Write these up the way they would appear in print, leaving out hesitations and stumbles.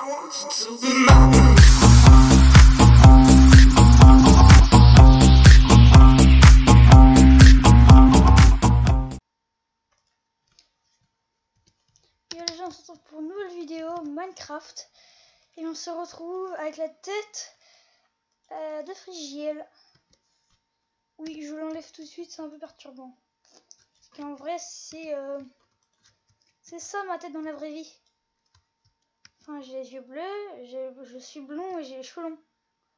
les gens, on se retrouve pour une nouvelle vidéo Minecraft et on se retrouve avec la tête de Frigiel. Oui, je l'enlève tout de suite, c'est un peu perturbant. Parce qu'en vrai, c'est ça ma tête dans la vraie vie. Enfin, j'ai les yeux bleus, je suis blond et j'ai les cheveux longs.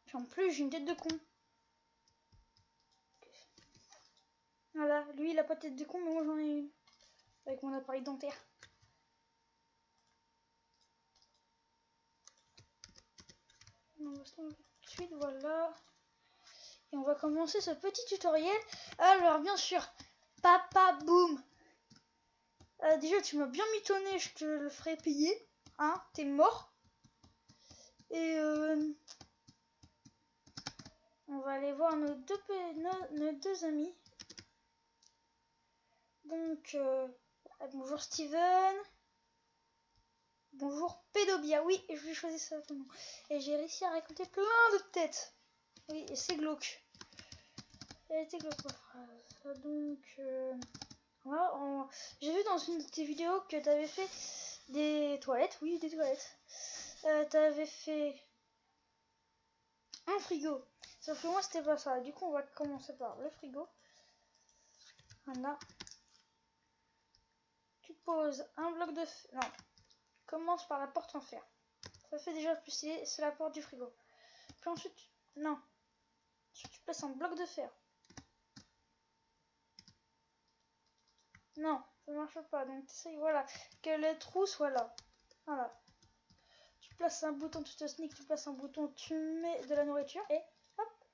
Puis en plus, j'ai une tête de con. Voilà, lui il a pas de tête de con, mais moi j'en ai une. Avec mon appareil dentaire. On va se tout de suite, voilà. Et on va commencer ce petit tutoriel. Alors, bien sûr, Papa Boom. Déjà, tu m'as bien mitonné, je te le ferai payer. Hein, t'es mort. Et on va aller voir nos deux amis. Donc, bonjour Steven. Bonjour Pédobia. Oui, je vais choisir ça. Et j'ai réussi à récolter plein de têtes. Oui, et c'est glauque. Elle était glauque ma phrase. Donc, voilà, j'ai vu dans une de tes vidéos que tu avais fait des toilettes. Oui, des toilettes. Tu avais fait un frigo. Sauf que moi, c'était pas ça. Du coup, on va commencer par le frigo. Voilà. Tu poses un bloc de fer. Non. Commence par la porte en fer. Ça fait déjà plus stylé. C'est la porte du frigo. Puis ensuite, non. Ensuite, tu places un bloc de fer. Non, ça marche pas. Donc, t'essayes, voilà. Que le trou soit là. Voilà. Tu places un bouton, tu te sneak, tu places un bouton, tu mets de la nourriture et hop.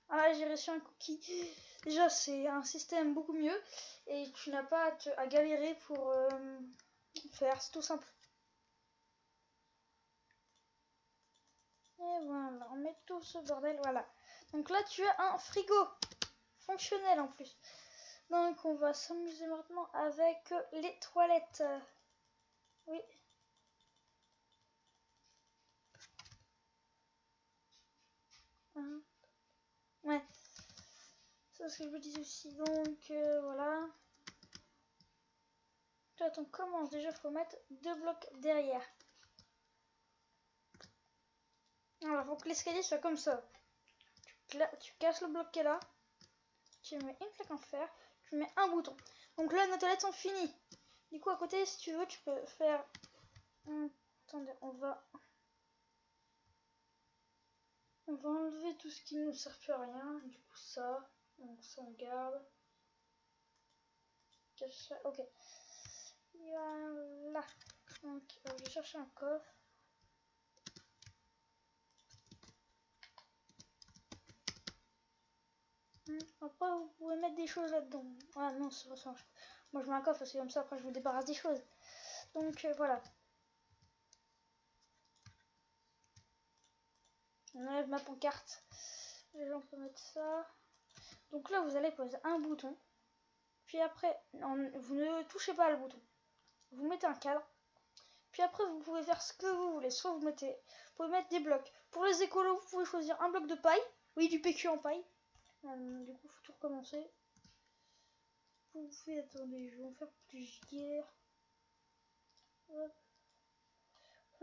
Ah, j'ai reçu un cookie. Déjà, c'est un système beaucoup mieux et tu n'as pas à galérer pour faire. C'est tout simple. Et voilà, on met tout ce bordel. Voilà. Donc là, tu as un frigo fonctionnel en plus. Donc, on va s'amuser maintenant avec les toilettes. Oui. Ouais. C'est ce que je vous disais aussi. Donc, voilà. Quand on commence, déjà, il faut mettre 2 blocs derrière. Alors, il faut que l'escalier soit comme ça. Tu casses le bloc qui est là. Tu mets une plaque en fer. Tu mets un bouton. Donc là, nos toilettes sont finies. Du coup, à côté, si tu veux, tu peux faire... Attendez, on va enlever tout ce qui ne nous sert plus à rien. Du coup, ça. Donc ça, on garde. Ok. Voilà. Donc, je vais chercher un coffre. Après, vous pouvez mettre des choses là-dedans. Ah non, ça marche pas. Moi, je mets un coffre parce que comme ça, après, je me débarrasse des choses. Donc, voilà. On enlève ma pancarte. Déjà, on peut mettre ça. Donc là, vous allez poser un bouton. Puis après, vous ne touchez pas le bouton. Vous mettez un cadre. Puis après, vous pouvez faire ce que vous voulez. Soit vous pouvez mettre des blocs. Pour les écolos, vous pouvez choisir un bloc de paille. Oui, du PQ en paille. Du coup, il faut tout recommencer. Vous pouvez, attendez, je vais en faire plusieurs. Hop.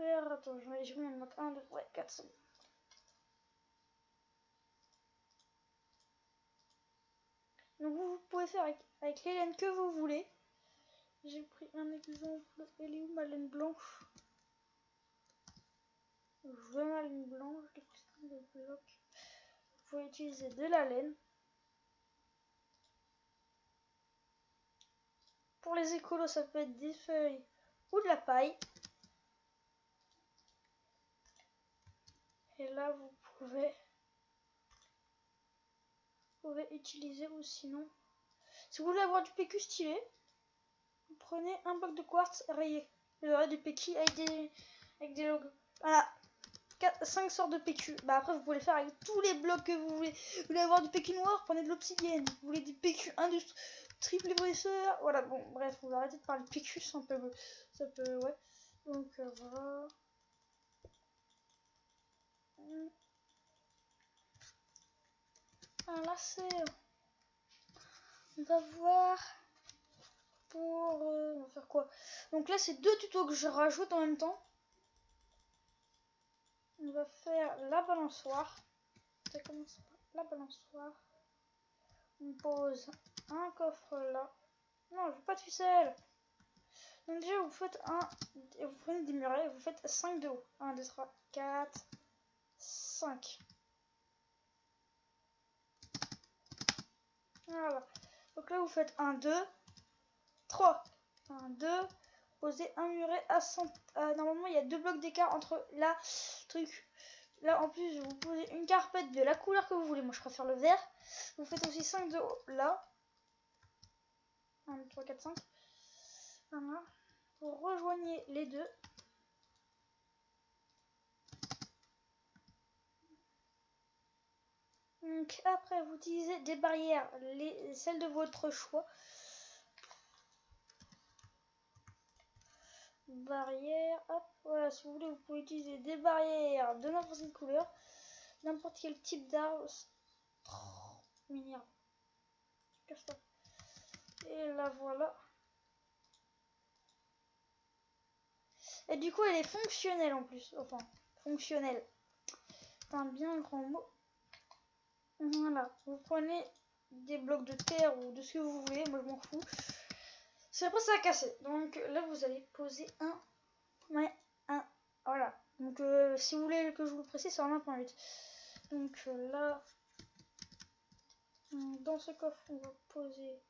Attends, je vais en mettre 1, 2, ouais, 4, 5. Donc vous pouvez faire avec les laines que vous voulez. J'ai pris un exemple. Elle est où ma laine blanche? Je veux ma laine blanche. Vous pouvez utiliser de la laine. Pour les écolos, ça peut être des feuilles ou de la paille. Et là, vous pouvez utiliser, ou sinon, si vous voulez avoir du PQ stylé, vous prenez un bloc de quartz rayé. Vous aurez du PQ avec des logos. Voilà, 5 sortes de PQ. Bah après, vous pouvez le faire avec tous les blocs que vous voulez. Vous voulez avoir du PQ noir, prenez de l'obsidienne. Vous voulez du PQ triple épaisseur. Voilà, bon, bref, on va arrêter de parler de PQ, ça peut, ouais. Donc voilà. Là c'est... On va voir pour... on va faire quoi? Donc là c'est deux tutos que je rajoute en même temps. On va faire la balançoire. Ça commence par la balançoire. On pose un coffre là. Non, je veux pas de ficelle. Donc déjà vous faites vous prenez des murets, vous faites 5 de haut. 1, 2, 3, 4, 5. Voilà. Donc là vous faites 1, 2, 3. 1, 2. Posez un muret à 100. Normalement il y a 2 blocs d'écart entre la truc. Là en plus vous posez une carpette de la couleur que vous voulez. Moi je préfère le vert. Vous faites aussi 5 de haut là. 1, 2, 3, 4, 5. Voilà. Vous rejoignez les deux. Donc après vous utilisez des barrières, celles de votre choix. Barrières, hop, voilà, si vous voulez vous pouvez utiliser des barrières de n'importe quelle couleur, n'importe quel type d'arbre. Mini arbre. Et là voilà. Et du coup elle est fonctionnelle en plus, enfin fonctionnelle. C'est un bien grand mot. Voilà, vous prenez des blocs de terre ou de ce que vous voulez, moi je m'en fous. C'est après ça a cassé. Donc là vous allez poser un. Voilà. Donc si vous voulez que je vous le précise, c'est en 1.8. Donc là, dans ce coffre, on va poser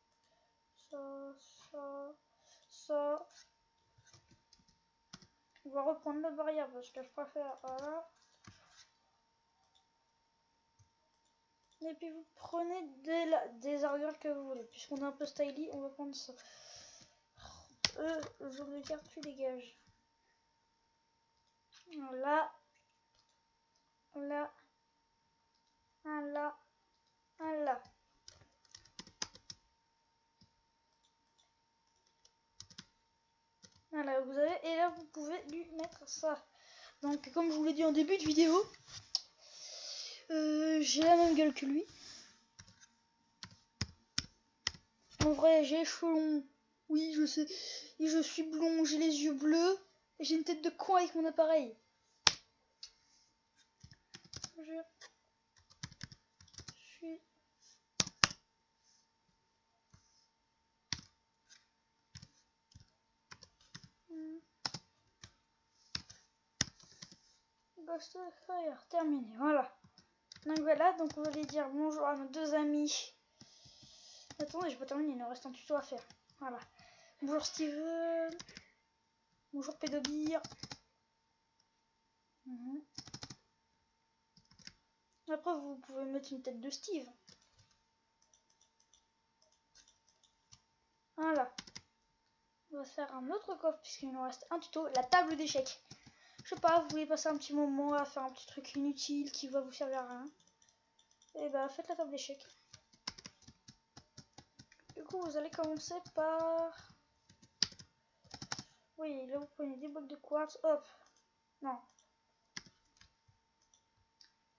ça, ça, ça. On va reprendre la barrière parce que je préfère. Voilà. Et puis vous prenez des argoles que vous voulez. Puisqu'on est un peu styly, on va prendre ça. Le genre de carte, tu dégages. Là. Là. Là. Là. Voilà, vous avez, et là vous pouvez lui mettre ça. Donc comme je vous l'ai dit en début de vidéo, j'ai la même gueule que lui. En vrai, j'ai les cheveux longs, oui je sais, et je suis blond, j'ai les yeux bleus, et j'ai une tête de con avec mon appareil. Je suis... Ghost Fire, terminé, voilà. Donc voilà, donc on va aller dire bonjour à nos deux amis. Attendez, je peux terminer, il nous reste un tuto à faire. Voilà. Bonjour Steven. Bonjour Pédobir. Après, vous pouvez mettre une tête de Steve. Voilà. On va faire un autre coffre puisqu'il nous reste un tuto, la table d'échecs. Je sais pas, vous voulez passer un petit moment à faire un petit truc inutile qui va vous servir à rien. Et bah faites la table d'échecs. Du coup vous allez commencer par... Oui, là vous prenez des blocs de quartz, hop. Non.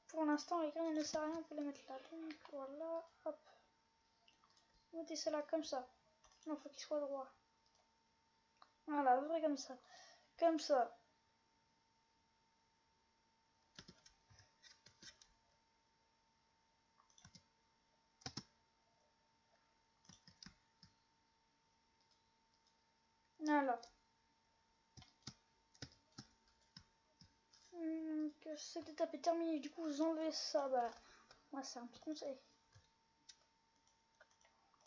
Pour l'instant les graines ne servent à rien, on peut les mettre là. Donc voilà, hop. Mettez ça là comme ça. Non, faut qu'il soit droit. Voilà, ouvrez comme ça. Comme ça. Voilà. Que cette étape est terminée, du coup vous enlevez ça. Bah, moi c'est un petit conseil.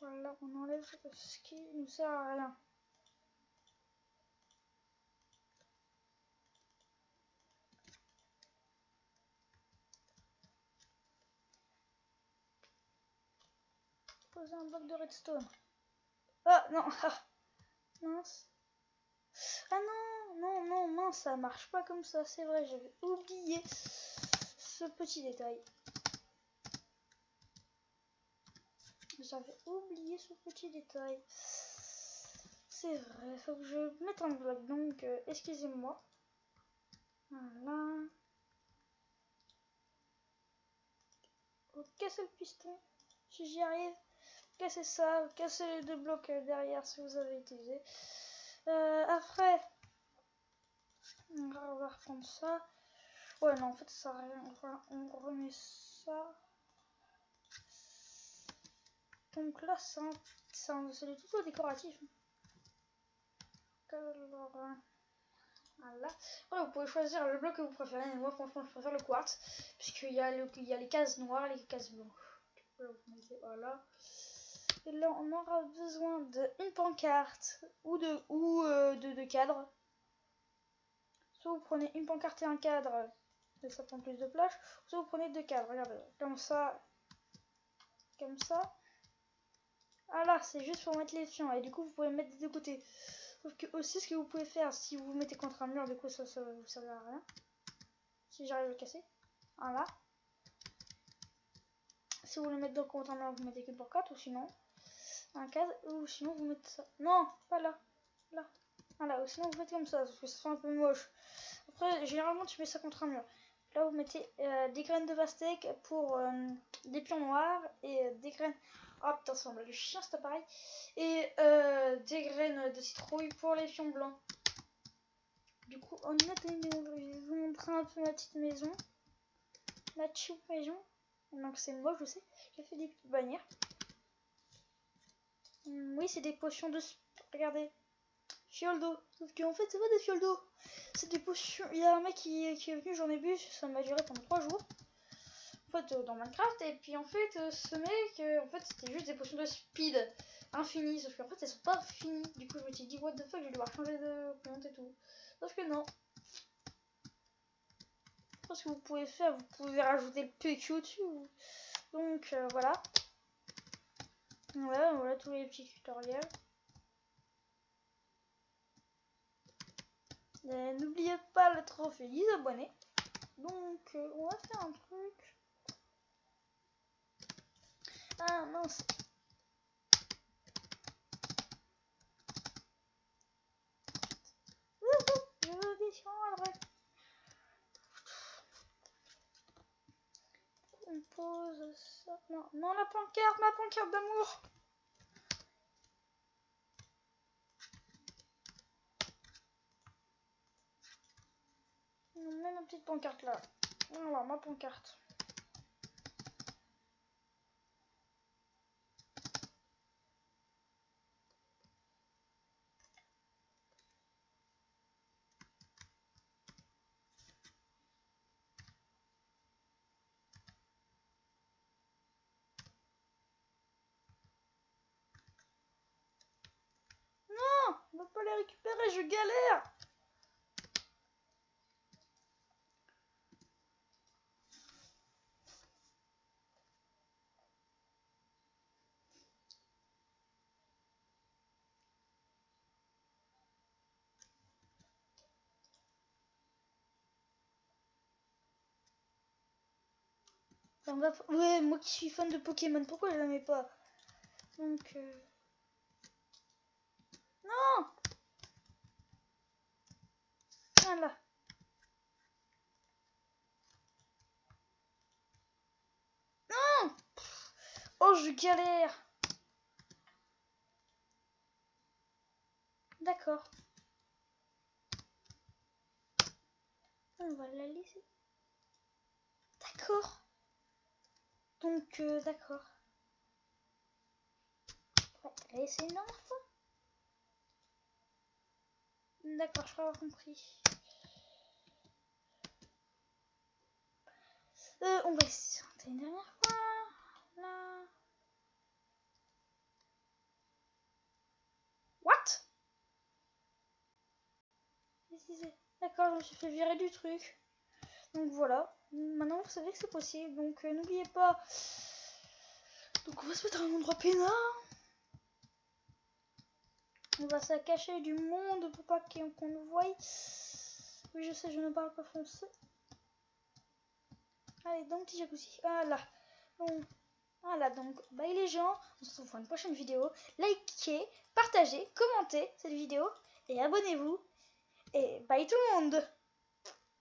Voilà, on enlève ce qui nous sert à rien. Poser un bloc de redstone. Ah non, ah, mince. Ah non, non, non, mince, ça marche pas comme ça, c'est vrai, j'avais oublié ce petit détail. J'avais oublié ce petit détail. C'est vrai, faut que je mette un bloc, donc excusez-moi. Voilà. Vous cassez le piston, si j'y arrive. Cassez ça, cassez les 2 blocs derrière si vous avez utilisé. Après, on va reprendre ça. Ouais, non, en fait, ça sert à rien. Voilà, on remet ça. Donc là, c'est du tuto décoratif. Alors, voilà. Voilà, vous pouvez choisir le bloc que vous préférez. Moi, franchement, je préfère le quartz. Puisqu'il y a les cases noires et les cases blanches. Voilà. Et là, on aura besoin d'une pancarte ou de cadres. Soit vous prenez une pancarte et un cadre, et ça prend plus de place. Soit vous prenez 2 cadres. Regardez, comme ça. Comme ça. Ah là, c'est juste pour mettre les fions. Et du coup, vous pouvez mettre des 2 côtés. Sauf que aussi, ce que vous pouvez faire, si vous mettez contre un mur, du coup, ça vous servira à rien. Si j'arrive à le casser. Voilà. Si vous voulez mettre contre un mur, vous mettez qu'une pancarte. Ou sinon, un cadre. Ou sinon, vous mettez ça. Non, pas là. Là. Voilà. Ou sinon, vous faites comme ça. Parce que ça fait un peu moche. Après, généralement, tu mets ça contre un mur. Là, vous mettez des graines de pastèque pour des pions noirs et des graines. Oh putain, ça ressemble à du chien cet appareil. Et des graines de citrouille pour les pions blancs. Du coup, je vais vous montrer un peu ma petite maison. Ma choupe maison. Donc, c'est moche, je sais. J'ai fait des petites bannières. Oui, c'est des potions de. Regardez. Fiole d'eau. Sauf qu'en fait, c'est pas des fioles d'eau. C'est des potions. Il y a un mec qui est venu, j'en ai bu. Ça m'a duré pendant 3 jours. En fait, dans Minecraft. Et puis, en fait, ce mec, en fait, c'était juste des potions de speed infinies. Sauf qu'en fait, elles sont pas finies. Du coup, je me suis dit, what the fuck, je vais devoir changer de compte et tout. Sauf que non. Ce que vous pouvez faire, vous pouvez rajouter le PQ dessus. Donc, voilà. Voilà tous les petits tutoriels. N'oubliez pas le trophée 10 abonnés. Donc, on va faire un truc. Ah mince. Je veux descendre. On pose ça. Non, non, la pancarte, ma pancarte d'amour. Même ma petite pancarte là. Voilà, ma pancarte. Non, on va pas les récupérer, je galère. Ouais, moi qui suis fan de Pokémon, pourquoi je la mets pas? Donc, non. Voilà. Non. Oh, je galère. D'accord. On va la laisser. D'accord. Donc, d'accord. Ouais, t'as laissé une dernière fois. D'accord, je crois avoir compris. On va essayer une dernière fois. Là. What? D'accord, je me suis fait virer du truc. Donc voilà. Maintenant, vous savez que c'est possible. Donc, n'oubliez pas. Donc, on va se mettre à un endroit peinard. On va se cacher du monde pour pas qu'on nous voie. Oui, je sais, je ne parle pas français. Allez, dans le petit jacuzzi. Voilà. Donc, voilà, donc, bye les gens. On se retrouve pour une prochaine vidéo. Likez, partagez, commentez cette vidéo et abonnez-vous. Et bye tout le monde!